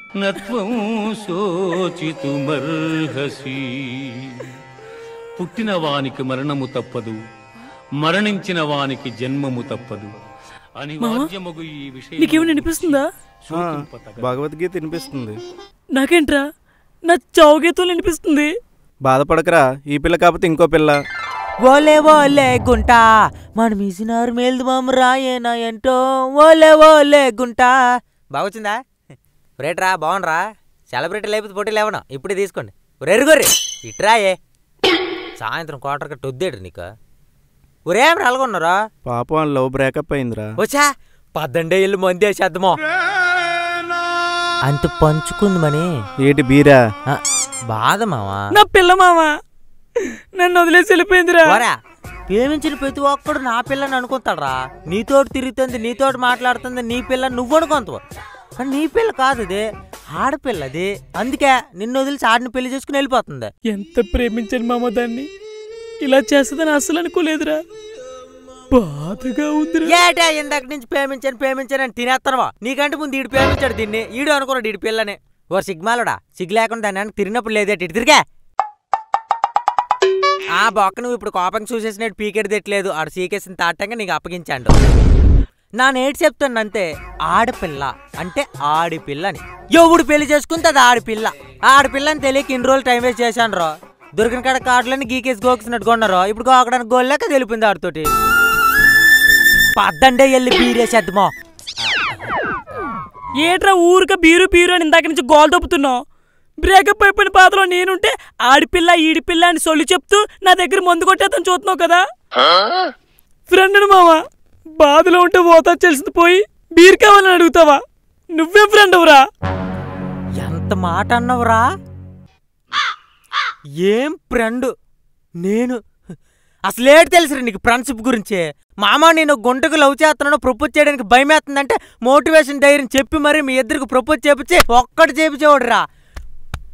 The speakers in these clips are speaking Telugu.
నత్వం శోచితుమర్హసి. పుట్టిన వానికి మరణము తప్పదు, మరణించిన వానికి జన్మము తప్పదు. అనివార్యమగు ఈ విషయం నీకేమైనా వినిపిస్తుందా? భగవద్గీత వినిపిస్తుంది. నాకేంట్రా నా చౌగీతం వినిపిస్తుంది. బాధపడకరా, ఈ పిల్ల కాకపోతే ఇంకో పిల్ల. ఓలే ఓలే గుంట మనం ఇసినారు మేల్దు మామరా ఏనా ఏంటో ఓలే ఓలే గుంట. బాగొచ్చిందా? రేట్రా బాగుండ్రా. సెలబ్రిటీ లేకపోతే పోటీ లేవను, ఇప్పుడే తీసుకోండి. రెరుగుర్రి ఇట్రాయే, సాయంత్రం క్వార్టర్ కట్టి వద్దేడు నీకు. ఒరేం రలగొన్నారా? పాపం లవ్ బ్రేకప్ అయిందిరా. వచ్చా 18 ఏళ్ళు మంది వేసేద్దామో అంత పంచుకుంది మని. ఏటి బీరా? బాధ మావా, నా పిల్ల మావా నన్ను వదిలేసి వెళ్ళిపోయిందిరా. ప్రేమించిన ప్రతి ఒక్కడు నా పిల్లని అనుకుంటాడరా. నీతోటి తిరుగుతుంది, నీతోటి మాట్లాడుతుంది, నీ పిల్ల నువ్వు అనుకుంటావు. కానీ నీ పిల్ల కాదు, అది ఆడపిల్లది. అందుకే నిన్ను వదిలిసి ఆడిని పెళ్లి చేసుకుని వెళ్ళిపోతుంది. ఎంత ప్రేమించాను మామ దాన్ని, ఇలా చేస్తుందని అసలు అనుకోలేదురా. బాధగా ఉందిరా. ఏటా ఇందాక నుంచి ప్రేమించాను తినేస్తానవా? నీకంటే ముందు ఈడు ప్రేమించాడు దీన్ని, ఈడు అనుకున్నాడు ఈడు పిల్లని. ఓ సిగ్మాలుడా, సిగ్గు లేకుండా దాన్ని వెనక్కి తిరిగినప్పుడు లేదేటి ఇటు తిరిగా. ఆ బొక్క నువ్వు ఇప్పుడు కోపంగా చూసేసినట్టు పీకెట్ తెట్లేదు. ఆడు సీకేసిన తాటంగా నీకు అప్పగించాడు. నా నేటి చెప్తాను అంతే, ఆడపిల్ల అంటే ఆడిపిల్లని. ఎవడు పెళ్లి చేసుకుంటే అది ఆడపిల్ల. ఆడపిల్లని తెలియక ఇన్ని రోజులు టైం వేస్ట్ చేశాను రా. దొరికిన కాడ కార్డులని గీకేసి గోకిసినట్టు కొన్నారు. ఇప్పుడు గోకడానికి గోల్లేక తెలిపింది ఆడితోటి. 18 ఏళ్ళు బీరేసేద్దామో. ఏట్రా ఊరిక బీరు బీరు అని ఇందాక నుంచి గోల్ దొప్పుతున్నావు? బ్రేకప్ అయిపోయిన పాత్రలో నేనుంటే ఆడిపిల్ల ఈడిపిల్ల అని సొల్లి చెప్తూ నా దగ్గర మందు కొట్టేద్దాం చూస్తున్నావు కదా. ఫ్రెండ్ మావా, బాధలో ఉంటే పోతా తెలిసింది పోయి బీర్ కావాలని అడుగుతావా? నువ్వే ఫ్రెండ్ అవరా? ఎంత మాట అన్నవరా? ఏం ఫ్రెండ్ నేను? అసలేటి తెలుసురా నీకు ఫ్రెండ్షిప్ గురించి? మామ నేను గుంటకు లవ్ చేస్తున్నాను, ప్రపోజ్ చేయడానికి భయం వేస్తుందంటే మోటివేషన్ ధైర్యం చెప్పి మరి మీ ఇద్దరికి ప్రపోజ్ చేపించి ఒక్కటి చేపించేవాడు రా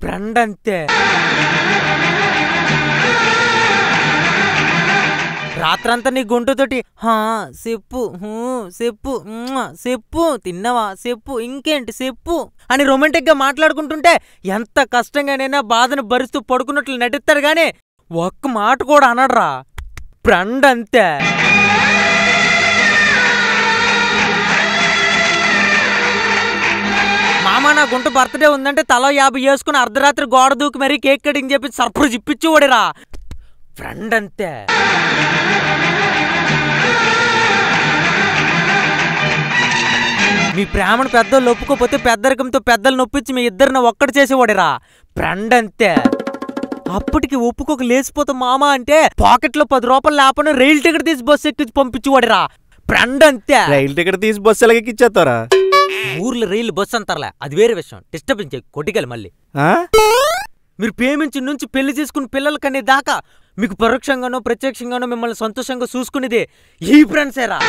ఫ్రెండ్ అంతే. రాత్రంతా నీ గుంటతోటి చెప్పు చెప్పు చెప్పు తిన్నావా చెప్పు ఇంకేంటి చెప్పు అని రొమాంటిక్ గా మాట్లాడుకుంటుంటే ఎంత కష్టంగానైనా బాధను భరిస్తూ పడుకున్నట్లు నటిస్తాడు గానీ ఒక్క మాట కూడా అనడరా ఫ్రెండ్ అంతే. మామ నా గుంట బర్త్డే ఉందంటే తలో 50 వేసుకుని అర్ధరాత్రి గోడ దూకి మరీ కేక్ కటింగ్ చెప్పి సర్ప్రైజ్ ఇప్పించి ఓడిరా ఫ్రెండ్ అంతే. మీ ప్రేమను పెద్దోళ్ళు ఒప్పుకోపోతే పెద్దరికంతో పెద్దలు నొప్పించి మీ ఇద్దరిని ఒక్కటి చేసేవాడిరా ఫ్రెండ్ అంతే. అప్పటికి ఒప్పుకోక లేచిపోతా మామ అంటే పాకెట్లో 10 రూపాయలు లేపని రైలు టికెట్ తీసి బస్సు ఎక్కి పంపించేవాడిరా ఫ్రెండ్ అంతే. రైలు టికెట్ తీసి బస్సు ఎలాగ ఇచ్చేస్తారా? ఊర్లో రైలు బస్సు అంటారులే, అది వేరే విషయం. డిస్టర్బెన్స్ కొట్టికెళ్ళి మళ్ళీ. మీరు ప్రేమించి నుంచి పెళ్లి చేసుకుని పిల్లలు కనే దాకా మీకు పరోక్షంగానో ప్రత్యక్షంగానో మిమ్మల్ని సంతోషంగా చూసుకునేది ఈ ఫ్రెండ్సేరా.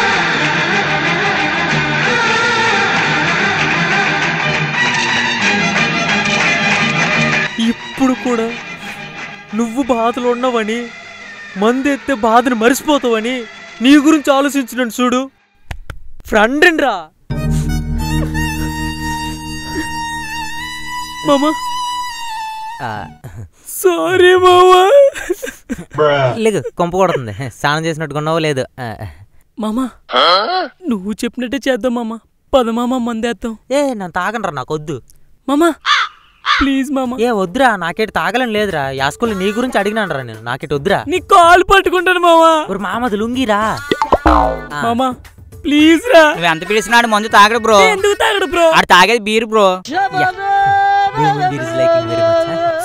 ఇప్పుడు కూడా నువ్వు బాధలో ఉన్నావని, మందు ఎత్తే బాధను మరిసిపోతావని నీ గురించి ఆలోచించినాను చూడు ఫ్రెండ్ రా. మామా సారీ మామా. లేదు కొంప కొడుతుంది, స్నానం చేసినట్టుగా ఉన్నావో లేదు. మామా నువ్వు చెప్పినట్టే చేద్దాం మామా. పద మామా మందేద్దాం. నన్ను తాగనరా, నాకు వద్దు మామా ప్లీజ్ మామా. వద్దురా, నాకేటి తాగలని లేదురా. యాస్కూల్ నీ గురించి అడిగినాను రా నేను, నాకేటి వద్దురా. నీ కాలు పట్టుకుంటాను మామా. మామది లుంగిరా మామా ప్లీజ్ రా. నువ్వు ఎంత పిలిచినాడు మందు తాగడు బ్రో. ఎందుకు తాగడు బ్రో? ఆడు తాగేది బీర్ బ్రో.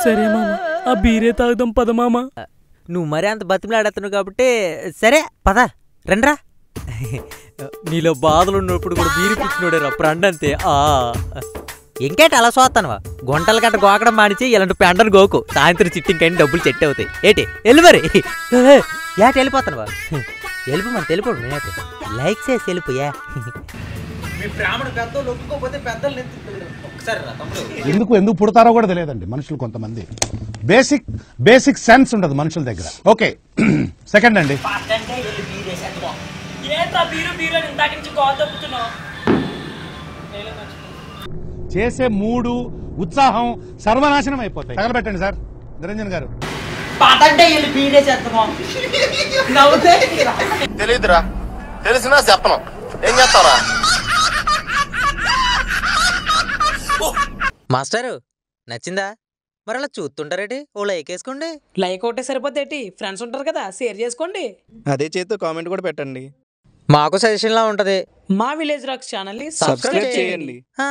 సరే మామా ఆ బీరే తాగుదాం పద మామా. నువ్వు మరీ అంత బతిమలాడుతున్నావు కాబట్టి సరే పద రండ్రా. నీలో బాధలు ఉన్నప్పుడు కూడా బీరు పుచ్చినోడే రా ఫ్రెండ్ అంతే. ఇంకేటి అలా చూస్తానువా? గుంటలు గట్ట గోకడం మానిచి ఇలాంటి పెండను గోకు. సాయంత్రం చిట్టింగ్ కంటే డబ్బులు చెట్టు అవుతాయి. ఏటి వెళ్ళి మరి ఏటి వెళ్ళిపోతానువా? వెళ్ళిపో మరి తెలిపోడు. నేనైతే లైక్ చేసి వెళ్ళిపోయా. ఎందుకు పుడతారో కూడా తెలియదండి మనుషులు కొంతమంది. బేసిక్ సెన్స్ ఉండదు మనుషుల దగ్గర. ఓకే సెకండ్ అండి. చేసే మూడు ఉత్సాహం సర్వనాశనం అయిపోతాయి. తగలబెట్టండి సార్ నిరంజన్ గారు. తెలీదురా, తెలిసినా చెప్పను. ఏం చేస్తారా మాస్టారు నచ్చిందా? మరి అలా చూస్తుంటారేటి? ఓ లైక్ వేసుకోండి. లైక్ ఒకటే సరిపోతే ఫ్రెండ్స్ ఉంటారు కదా, షేర్ చేసుకోండి. అదే చేతితో కామెంట్ కూడా పెట్టండి. మాకు సజెషన్ లా ఉంటది. మా విలేజ్ రాక్స్ ఛానల్ ని సబ్స్క్రైబ్ చేయండి. ఆ